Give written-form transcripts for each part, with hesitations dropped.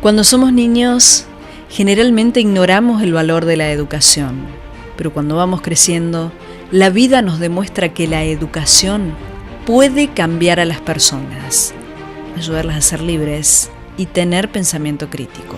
Cuando somos niños, generalmente ignoramos el valor de la educación, pero cuando vamos creciendo, la vida nos demuestra que la educación puede cambiar a las personas, ayudarlas a ser libres y tener pensamiento crítico.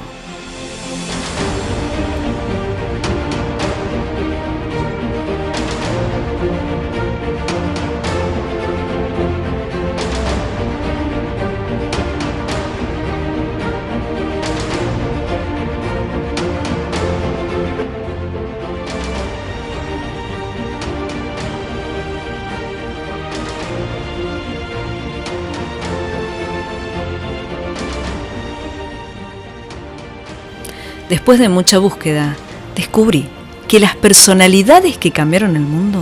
Después de mucha búsqueda, descubrí que las personalidades que cambiaron el mundo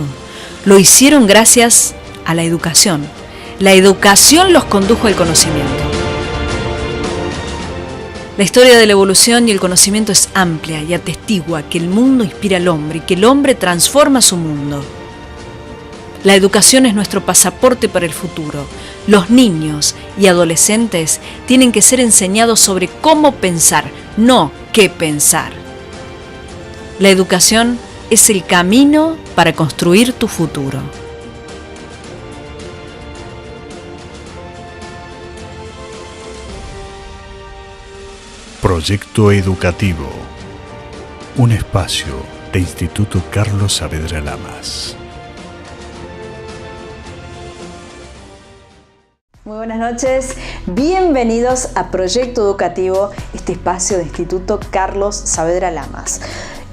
lo hicieron gracias a la educación. La educación los condujo al conocimiento. La historia de la evolución y el conocimiento es amplia y atestigua que el mundo inspira al hombre y que el hombre transforma su mundo. La educación es nuestro pasaporte para el futuro. Los niños y adolescentes tienen que ser enseñados sobre cómo pensar, no qué pensar. La educación es el camino para construir tu futuro. Proyecto Educativo, un espacio de Instituto Carlos Saavedra Lamas. Muy buenas noches, bienvenidos a Proyecto Educativo, este espacio de Instituto Carlos Saavedra Lamas.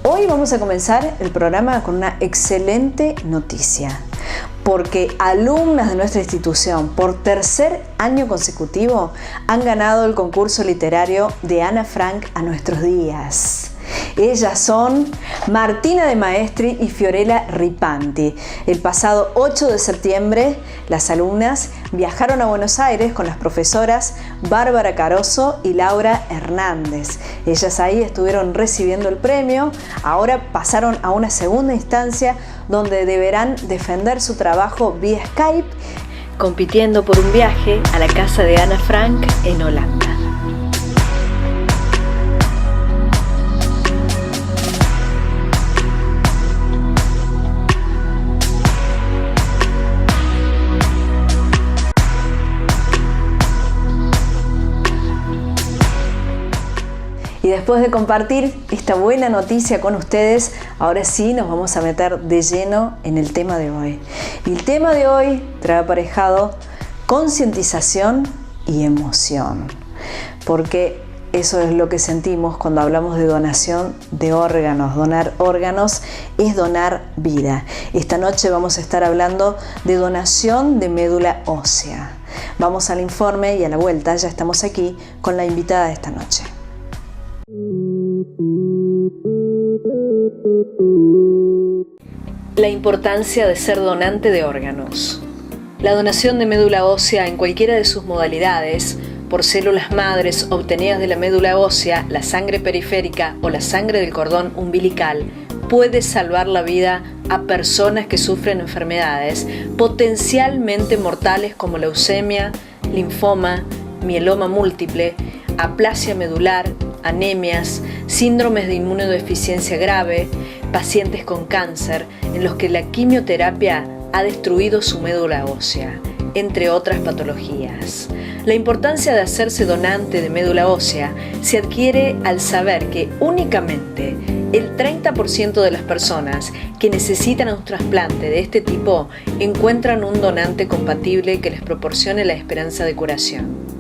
Hoy vamos a comenzar el programa con una excelente noticia, porque alumnas de nuestra institución por tercer año consecutivo han ganado el concurso literario de Ana Frank a nuestros días. Ellas son Martina de Maestri y Fiorella Ripanti. El pasado 8 de septiembre, las alumnas viajaron a Buenos Aires con las profesoras Bárbara Caroso y Laura Hernández. Ellas ahí estuvieron recibiendo el premio. Ahora pasaron a una segunda instancia donde deberán defender su trabajo vía Skype, compitiendo por un viaje a la casa de Ana Frank en Holanda. Y después de compartir esta buena noticia con ustedes, ahora sí nos vamos a meter de lleno en el tema de hoy. Y el tema de hoy trae aparejado concientización y emoción. Porque eso es lo que sentimos cuando hablamos de donación de órganos. Donar órganos es donar vida. Esta noche vamos a estar hablando de donación de médula ósea. Vamos al informe y a la vuelta ya estamos aquí con la invitada de esta noche. La importancia de ser donante de órganos. La donación de médula ósea en cualquiera de sus modalidades, por células madres obtenidas de la médula ósea, la sangre periférica o la sangre del cordón umbilical, puede salvar la vida a personas que sufren enfermedades potencialmente mortales como leucemia, linfoma, mieloma múltiple, aplasia medular, anemias, síndromes de inmunodeficiencia grave, pacientes con cáncer en los que la quimioterapia ha destruido su médula ósea, entre otras patologías. La importancia de hacerse donante de médula ósea se adquiere al saber que únicamente el 30% de las personas que necesitan un trasplante de este tipo encuentran un donante compatible que les proporcione la esperanza de curación.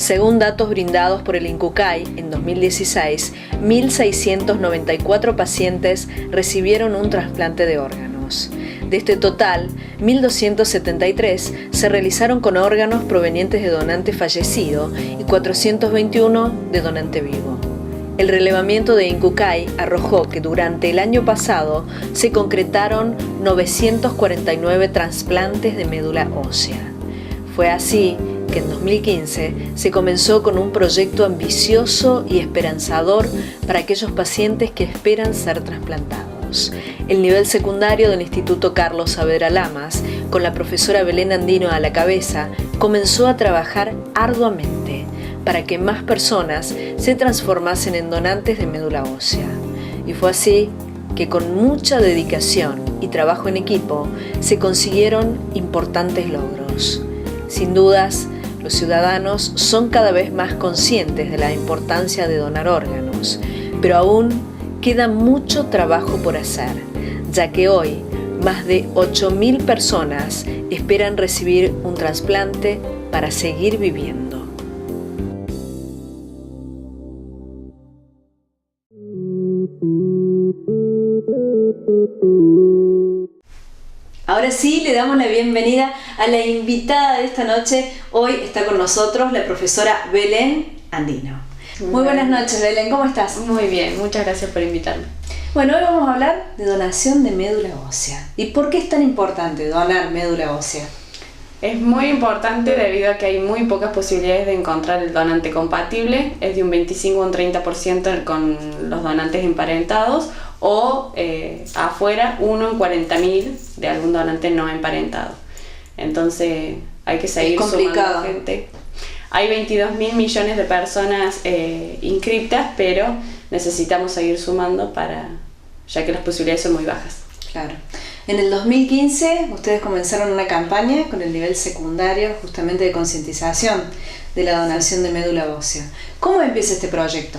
Según datos brindados por el INCUCAI, en 2016, 1.694 pacientes recibieron un trasplante de órganos. De este total, 1.273 se realizaron con órganos provenientes de donante fallecido y 421 de donante vivo. El relevamiento de INCUCAI arrojó que durante el año pasado se concretaron 949 trasplantes de médula ósea. Fue así que en 2015 se comenzó con un proyecto ambicioso y esperanzador para aquellos pacientes que esperan ser trasplantados. El nivel secundario del Instituto Carlos Saavedra Lamas, con la profesora Belén Andino a la cabeza, comenzó a trabajar arduamente para que más personas se transformasen en donantes de médula ósea. Y fue así que con mucha dedicación y trabajo en equipo se consiguieron importantes logros. Sin dudas, los ciudadanos son cada vez más conscientes de la importancia de donar órganos, pero aún queda mucho trabajo por hacer, ya que hoy más de 8.000 personas esperan recibir un trasplante para seguir viviendo. Ahora sí, le damos la bienvenida a la invitada de esta noche. Hoy está con nosotros la profesora Belén Andino. Muy buenas noches, Belén, ¿cómo estás? Muy bien, muchas gracias por invitarme. Bueno, hoy vamos a hablar de donación de médula ósea. ¿Y por qué es tan importante donar médula ósea? Es muy importante debido a que hay muy pocas posibilidades de encontrar el donante compatible, es de un 25 a un 30% con los donantes emparentados, o afuera 1 en 40.000 de algún donante no emparentado. Entonces hay que seguir sumando gente. Hay 22.000 millones de personas inscriptas, pero necesitamos seguir sumando ya que las posibilidades son muy bajas. Claro. En el 2015 ustedes comenzaron una campaña con el nivel secundario justamente de concientización de la donación de médula ósea. ¿Cómo empieza este proyecto?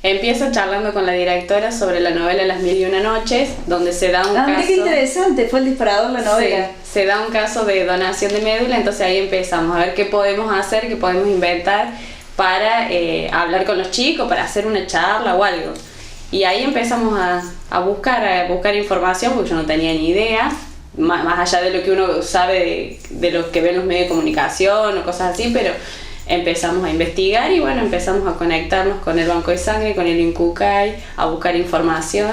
Empiezo charlando con la directora sobre la novela Las Mil y Una Noches, donde se da un caso... ¡Qué interesante! Fue el disparador la novela. Sí, se da un caso de donación de médula, entonces ahí empezamos a ver qué podemos hacer, qué podemos inventar para hablar con los chicos, para hacer una charla o algo. Y ahí empezamos a buscar información, porque yo no tenía ni idea, más allá de lo que uno sabe de lo que ven los medios de comunicación o cosas así, pero empezamos a investigar y bueno, empezamos a conectarnos con el Banco de Sangre, con el INCUCAI, a buscar información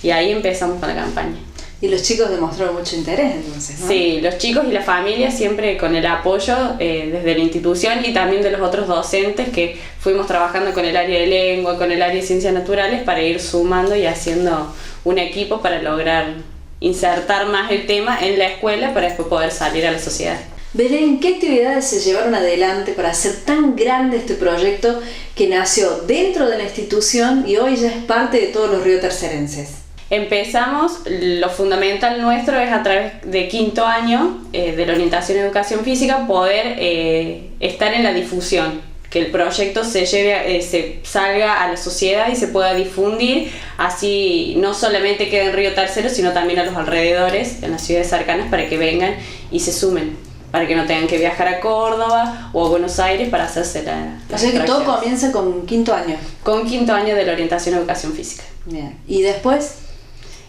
y ahí empezamos con la campaña. Y los chicos demostraron mucho interés entonces, ¿no? Sí, los chicos y la familia siempre con el apoyo desde la institución y también de los otros docentes que fuimos trabajando con el área de lengua, con el área de ciencias naturales para ir sumando y haciendo un equipo para lograr insertar más el tema en la escuela para después poder salir a la sociedad. Belén, ¿qué actividades se llevaron adelante para hacer tan grande este proyecto que nació dentro de la institución y hoy ya es parte de todos los riotercerenses? Empezamos, lo fundamental nuestro es a través de quinto año de la orientación en educación física poder estar en la difusión, que el proyecto se salga a la sociedad y se pueda difundir, así no solamente quede en Río Tercero, sino también a los alrededores, en las ciudades cercanas, para que vengan y se sumen, para que no tengan que viajar a Córdoba o a Buenos Aires para hacerse la O sea que todo comienza con quinto año. Con quinto año de la orientación en educación física. Bien. ¿Y después?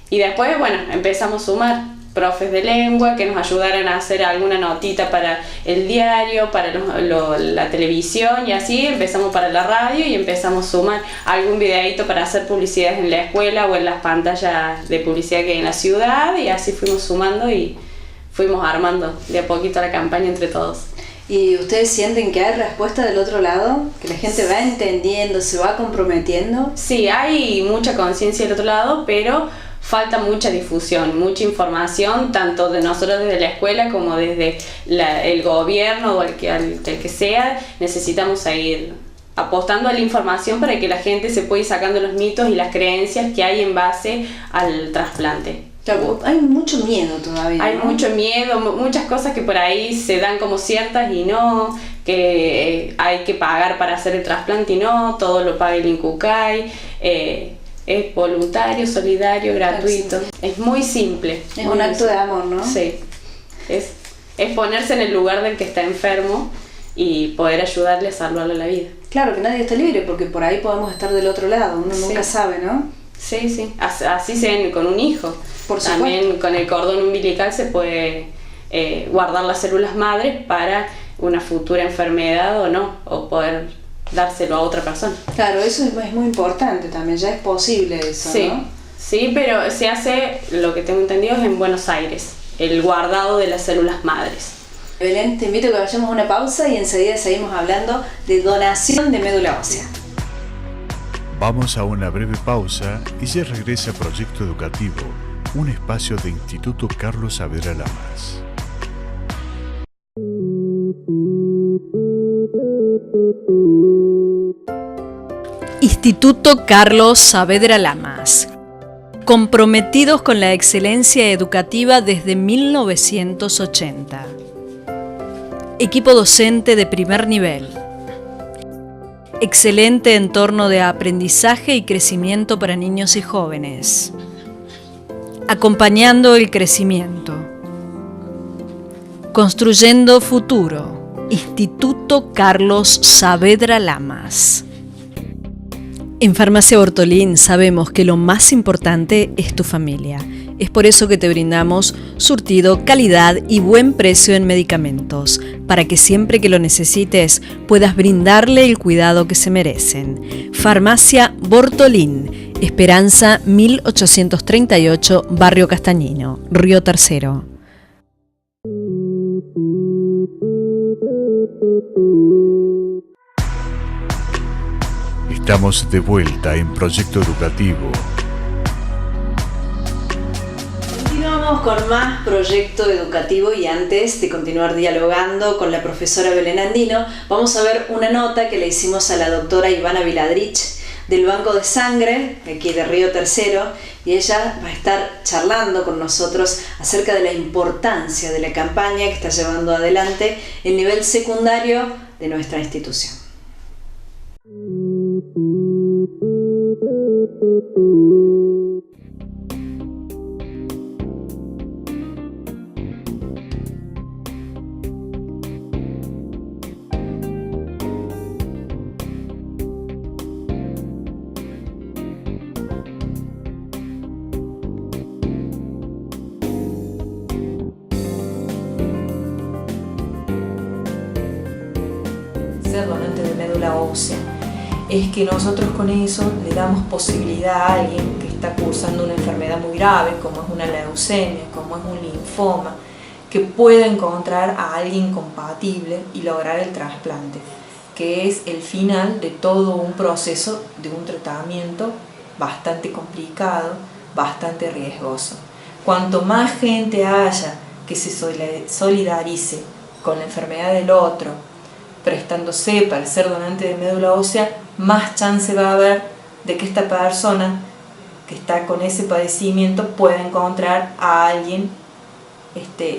Y después, bueno, empezamos a sumar profes de lengua que nos ayudaran a hacer alguna notita para el diario, para la televisión y así empezamos para la radio y empezamos a sumar algún videíto para hacer publicidades en la escuela o en las pantallas de publicidad que hay en la ciudad y así fuimos sumando y fuimos armando de a poquito la campaña entre todos. ¿Y ustedes sienten que hay respuesta del otro lado? ¿Que la gente va entendiendo, se va comprometiendo? Sí, hay mucha conciencia del otro lado, pero falta mucha difusión, mucha información, tanto de nosotros desde la escuela como desde el gobierno o el que sea. Necesitamos seguir apostando a la información para que la gente se pueda ir sacando los mitos y las creencias que hay en base al trasplante. Claro, hay mucho miedo todavía, Hay ¿no? mucho miedo, muchas cosas que por ahí se dan como ciertas y no, que hay que pagar para hacer el trasplante y no, todo lo paga el INCUCAI. Es voluntario, solidario, gratuito. Claro, sí. Es muy simple. Es un acto de amor, ¿no? Sí. Es ponerse en el lugar del que está enfermo y poder ayudarle a salvarle la vida. Claro, que nadie está libre, porque por ahí podemos estar del otro lado, uno nunca sabe, ¿no? Sí, sí. Así se con un hijo. Por supuesto. También con el cordón umbilical se puede guardar las células madres para una futura enfermedad o no, o poder dárselo a otra persona. Claro, eso es muy importante también, ya es posible eso, sí, ¿no? Sí, pero se hace, lo que tengo entendido, es en Buenos Aires, el guardado de las células madres. Belén, te invito a que vayamos a una pausa y enseguida seguimos hablando de donación de médula ósea. Vamos a una breve pausa y ya regresa Proyecto Educativo, un espacio de Instituto Carlos Saavedra Lamas. Instituto Carlos Saavedra Lamas. Comprometidos con la excelencia educativa desde 1980. Equipo docente de primer nivel. Excelente entorno de aprendizaje y crecimiento para niños y jóvenes. Acompañando el crecimiento. Construyendo futuro. Instituto Carlos Saavedra Lamas. En Farmacia Bortolín sabemos que lo más importante es tu familia. Es por eso que te brindamos surtido, calidad y buen precio en medicamentos, para que siempre que lo necesites puedas brindarle el cuidado que se merecen. Farmacia Bortolín, Esperanza 1838, Barrio Castañino, Río Tercero. Estamos de vuelta en Proyecto Educativo. Continuamos con más Proyecto Educativo y antes de continuar dialogando con la profesora Belén Andino, vamos a ver una nota que le hicimos a la doctora Ivana Viladrich del Banco de Sangre, de aquí de Río Tercero, y ella va a estar charlando con nosotros acerca de la importancia de la campaña que está llevando adelante el nivel secundario de nuestra institución. Ser donante de médula ósea es que nosotros con eso le damos posibilidad a alguien que está cursando una enfermedad muy grave, como es una leucemia, como es un linfoma, que pueda encontrar a alguien compatible y lograr el trasplante, que es el final de todo un proceso de un tratamiento bastante complicado, bastante riesgoso. Cuanto más gente haya que se solidarice con la enfermedad del otro, prestándose para ser donante de médula ósea, más chance va a haber de que esta persona que está con ese padecimiento pueda encontrar a alguien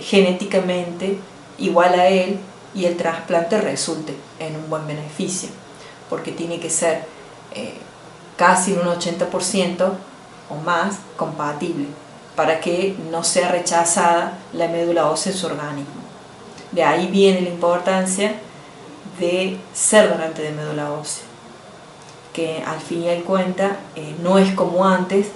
genéticamente igual a él y el trasplante resulte en un buen beneficio, porque tiene que ser casi un 80% o más compatible para que no sea rechazada la médula ósea en su organismo. De ahí viene la importancia de ser donante de médula ósea, que al fin y al cuenta no es como antes,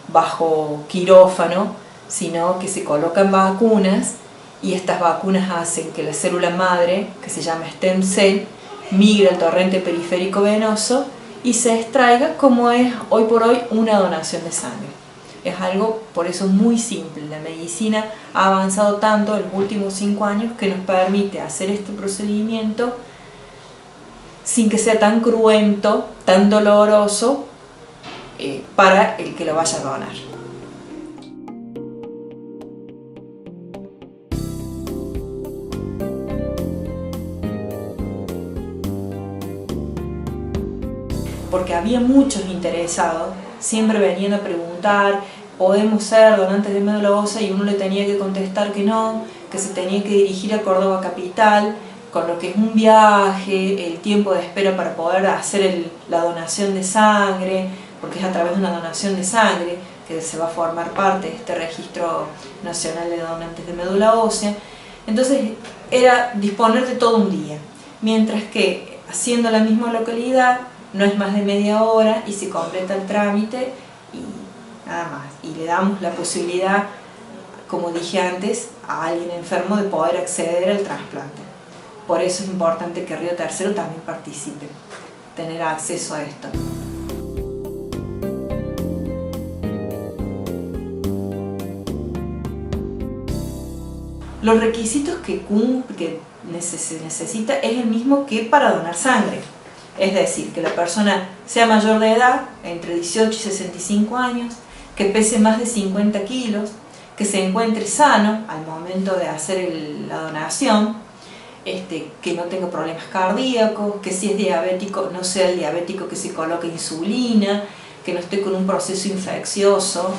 bajo quirófano, sino que se colocan vacunas y estas vacunas hacen que la célula madre, que se llama stem cell, migre al torrente periférico venoso y se extraiga, como es hoy por hoy una donación de sangre. Es algo por eso muy simple. La medicina ha avanzado tanto en los últimos 5 años que nos permite hacer este procedimiento sin que sea tan cruento, tan doloroso para el que lo vaya a donar. Porque había muchos interesados, siempre venían a preguntar, ¿podemos ser donantes de médula ósea? Y uno le tenía que contestar que no, que se tenía que dirigir a Córdoba capital, con lo que es un viaje, el tiempo de espera para poder hacer la donación de sangre, porque es a través de una donación de sangre que se va a formar parte de este registro nacional de donantes de médula ósea. Entonces era disponer de todo un día, mientras que haciendo la misma localidad no es más de media hora y se completa el trámite y nada más. Y le damos la posibilidad, como dije antes, a alguien enfermo de poder acceder al trasplante. Por eso es importante que Río Tercero también participe, tener acceso a esto. Los requisitos que se necesita es el mismo que para donar sangre. Es decir, que la persona sea mayor de edad, entre 18 y 65 años, que pese más de 50 kilos, que se encuentre sano al momento de hacer la donación, que no tenga problemas cardíacos, que si es diabético no sea el diabético que se coloque insulina, que no esté con un proceso infeccioso,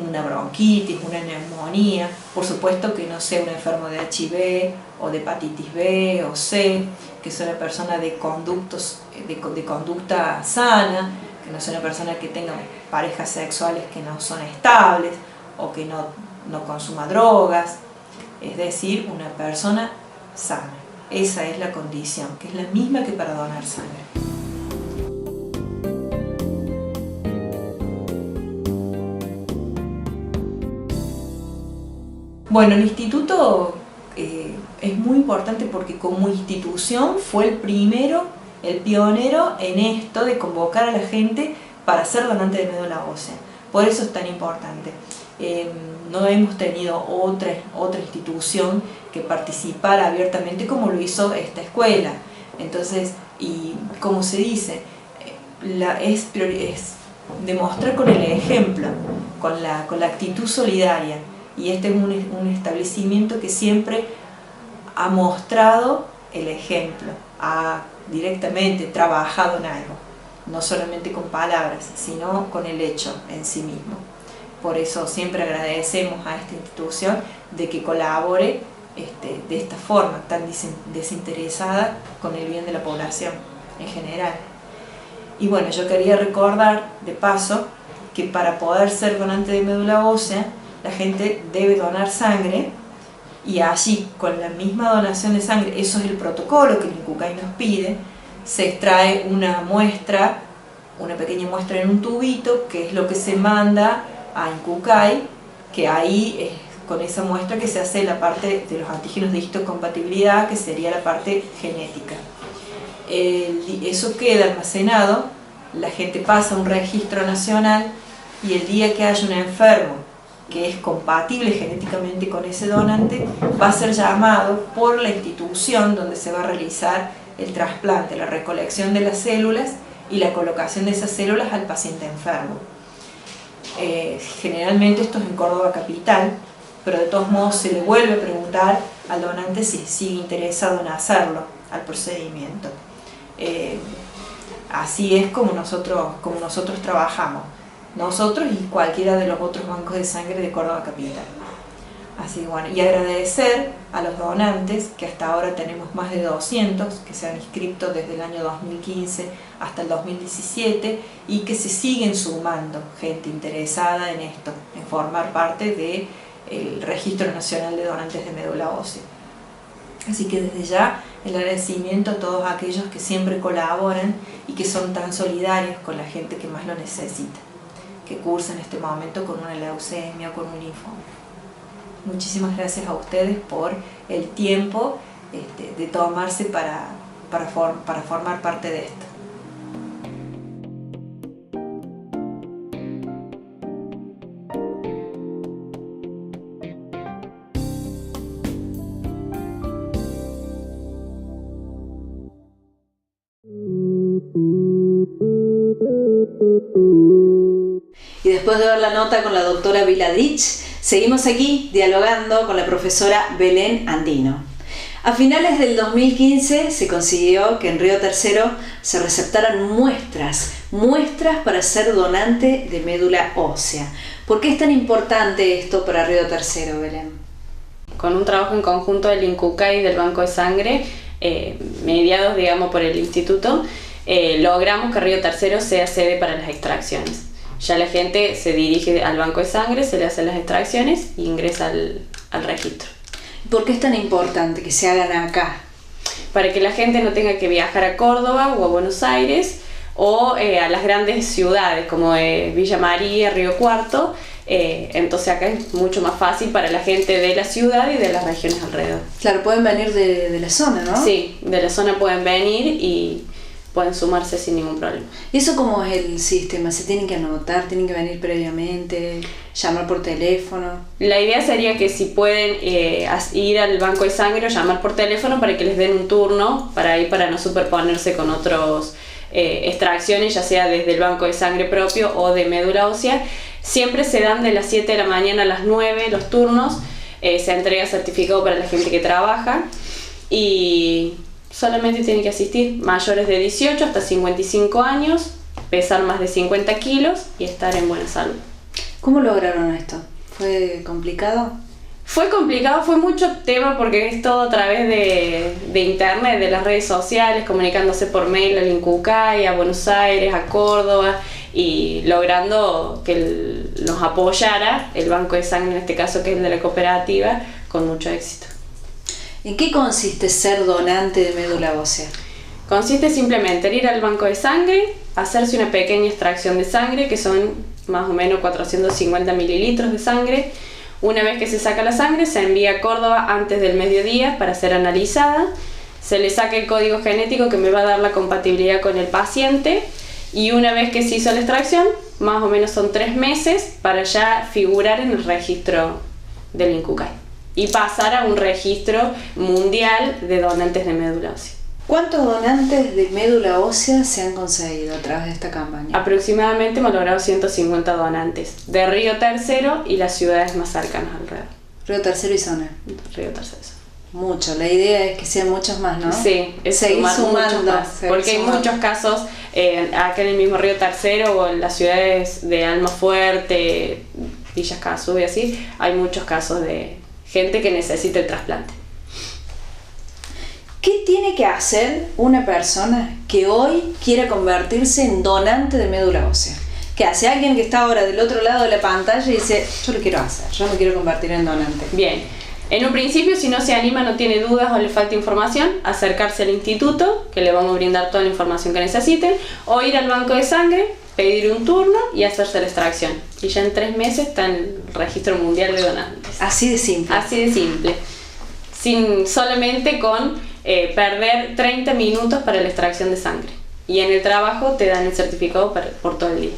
una bronquitis, una neumonía, por supuesto que no sea un enfermo de HIV o de hepatitis B o C, que sea una persona de conducta sana, que no sea una persona que tenga parejas sexuales que no son estables o que no consuma drogas, es decir, una persona sana. Esa es la condición, que es la misma que para donar sangre. Bueno, el instituto es muy importante porque como institución fue el pionero en esto de convocar a la gente para ser donante de médula ósea. Por eso es tan importante. No hemos tenido otra institución que participara abiertamente como lo hizo esta escuela. Entonces, y como se dice, es demostrar con el ejemplo, con la actitud solidaria. Y este es un establecimiento que siempre ha mostrado el ejemplo, ha directamente trabajado en algo, no solamente con palabras, sino con el hecho en sí mismo. Por eso siempre agradecemos a esta institución de que colabore de esta forma tan desinteresada con el bien de la población en general. Y bueno, yo quería recordar de paso que para poder ser donante de médula ósea, la gente debe donar sangre y allí, con la misma donación de sangre, eso es el protocolo que el INCUCAI nos pide, se extrae una muestra, una pequeña muestra en un tubito, que es lo que se manda a INCUCAI, que ahí es con esa muestra que se hace la parte de los antígenos de histocompatibilidad, que sería la parte genética. Eso queda almacenado, la gente pasa a un registro nacional y el día que haya un enfermo que es compatible genéticamente con ese donante, va a ser llamado por la institución donde se va a realizar el trasplante, la recolección de las células y la colocación de esas células al paciente enfermo. Generalmente esto es en Córdoba capital, pero de todos modos se le vuelve a preguntar al donante si sigue interesado en hacerlo, al procedimiento. Así es como nosotros trabajamos. Nosotros y cualquiera de los otros bancos de sangre de Córdoba capital. Así que bueno, y agradecer a los donantes, que hasta ahora tenemos más de 200 que se han inscrito desde el año 2015 hasta el 2017 y que se siguen sumando gente interesada en esto, en formar parte del Registro Nacional de Donantes de Médula Ósea. Así que desde ya el agradecimiento a todos aquellos que siempre colaboran y que son tan solidarios con la gente que más lo necesita, que cursa en este momento con una leucemia o con un linfoma. Muchísimas gracias a ustedes por el tiempo de tomarse para formar parte de esto. Y después de ver la nota con la doctora Viladrich, seguimos aquí dialogando con la profesora Belén Andino. A finales del 2015 se consiguió que en Río Tercero se receptaran muestras para ser donante de médula ósea. ¿Por qué es tan importante esto para Río Tercero, Belén? Con un trabajo en conjunto del INCUCAI y del Banco de Sangre, mediados, digamos, por el instituto, logramos que Río Tercero sea sede para las extracciones. Ya la gente se dirige al banco de sangre, se le hacen las extracciones y ingresa al registro. ¿Por qué es tan importante que se hagan acá? Para que la gente no tenga que viajar a Córdoba o a Buenos Aires o a las grandes ciudades como Villa María, Río Cuarto. Entonces acá es mucho más fácil para la gente de la ciudad y de las regiones alrededor. Claro, pueden venir de la zona, ¿no? Sí, de la zona pueden venir y pueden sumarse sin ningún problema. ¿Y eso cómo es el sistema? ¿Se tienen que anotar? ¿Tienen que venir previamente? ¿Llamar por teléfono? La idea sería que si pueden ir al banco de sangre o llamar por teléfono para que les den un turno para no superponerse con otros extracciones, ya sea desde el banco de sangre propio o de médula ósea. Siempre se dan de las 7 de la mañana a las 9 los turnos, se entrega certificado para la gente que trabaja. y solamente tienen que asistir mayores de 18 hasta 55 años, pesar más de 50 kilos y estar en buena salud. ¿Cómo lograron esto? ¿Fue complicado? Fue complicado, fue mucho tema porque es todo a través de internet, de las redes sociales, comunicándose por mail al Incucay, a Buenos Aires, a Córdoba, y logrando que nos apoyara el banco de sangre, en este caso que es el de la cooperativa, con mucho éxito. ¿En qué consiste ser donante de médula ósea? Consiste simplemente en ir al banco de sangre, hacerse una pequeña extracción de sangre, que son más o menos 450 mililitros de sangre. Una vez que se saca la sangre, se envía a Córdoba antes del mediodía para ser analizada. Se le saca el código genético que me va a dar la compatibilidad con el paciente. Y una vez que se hizo la extracción, más o menos son 3 meses para ya figurar en el registro del Incucay y pasar a un registro mundial de donantes de médula ósea. ¿Cuántos donantes de médula ósea se han conseguido a través de esta campaña? Aproximadamente hemos logrado 150 donantes de Río Tercero y las ciudades más cercanas alrededor. Río Tercero y zona. Río Tercero. Mucho, la idea es que sean muchos más, ¿no? Sí, es seguir sumando más, porque hay muchos casos acá en el mismo Río Tercero o en las ciudades de Almafuerte, Villas Casú y así, hay muchos casos de gente que necesita el trasplante. ¿Qué tiene que hacer una persona que hoy quiera convertirse en donante de médula ósea? ¿Qué hace alguien que está ahora del otro lado de la pantalla y dice, yo lo quiero hacer, yo me quiero convertir en donante? Bien, en un principio, si no se anima, no tiene dudas o le falta información, acercarse al instituto, que le vamos a brindar toda la información que necesiten, o ir al banco de sangre, pedir un turno y hacerse la extracción. Y ya en 3 meses está en el registro mundial de donantes. Así de simple. Así de simple. Solamente con perder 30 minutos para la extracción de sangre. Y en el trabajo te dan el certificado por todo el día.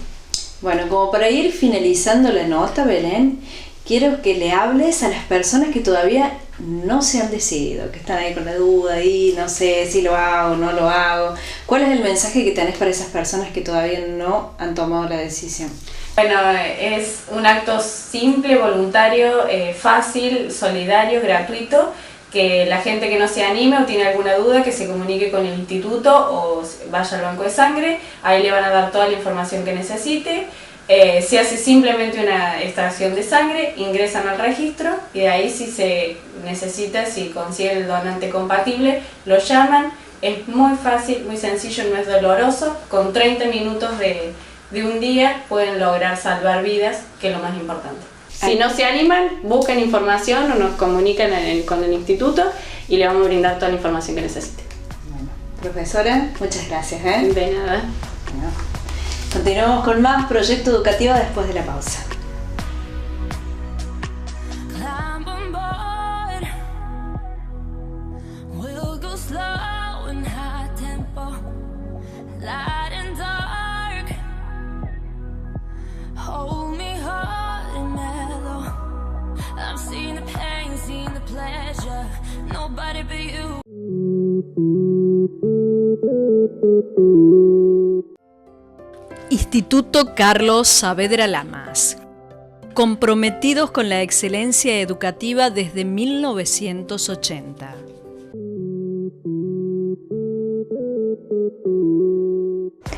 Bueno, como para ir finalizando la nota, Belén, quiero que le hables a las personas que todavía no se han decidido, que están ahí con la duda y no sé si lo hago o no lo hago. ¿Cuál es el mensaje que tenés para esas personas que todavía no han tomado la decisión? Bueno, es un acto simple, voluntario, fácil, solidario, gratuito, que la gente que no se anime o tiene alguna duda que se comunique con el instituto o vaya al banco de sangre, ahí le van a dar toda la información que necesite. Se hace simplemente una extracción de sangre, ingresan al registro y de ahí si se necesita, si consigue el donante compatible, lo llaman. Es muy fácil, muy sencillo, no es doloroso. Con 30 minutos de un día pueden lograr salvar vidas, que es lo más importante. Si no se animan, buscan información o nos comunican con el instituto y le vamos a brindar toda la información que necesiten. Bueno, profesora, muchas gracias. De nada. Bueno, continuamos con más Proyecto Educativo después de la pausa. Instituto Carlos Saavedra Lamas. Comprometidos con la excelencia educativa desde 1980.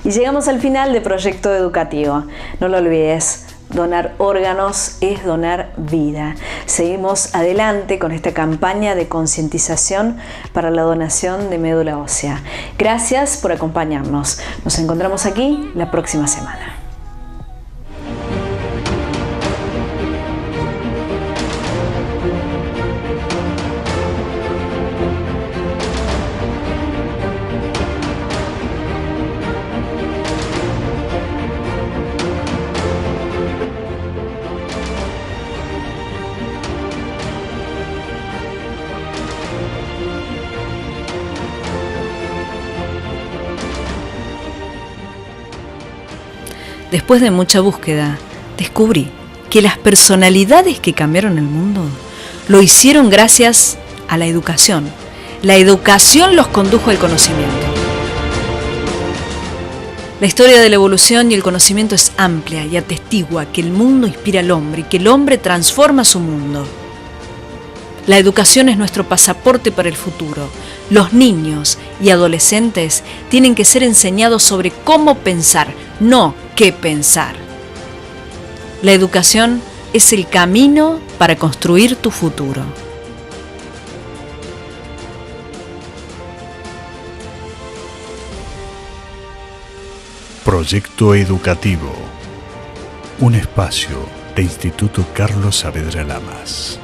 Y llegamos al final de Proyecto Educativo. No lo olvides, donar órganos es donar vida. Seguimos adelante con esta campaña de concientización para la donación de médula ósea. Gracias por acompañarnos. Nos encontramos aquí la próxima semana. Después de mucha búsqueda, descubrí que las personalidades que cambiaron el mundo lo hicieron gracias a la educación. La educación los condujo al conocimiento. La historia de la evolución y el conocimiento es amplia y atestigua que el mundo inspira al hombre y que el hombre transforma su mundo. La educación es nuestro pasaporte para el futuro. Los niños y adolescentes tienen que ser enseñados sobre cómo pensar, no qué pensar. La educación es el camino para construir tu futuro. Proyecto Educativo. Un espacio de Instituto Carlos Saavedra Lamas.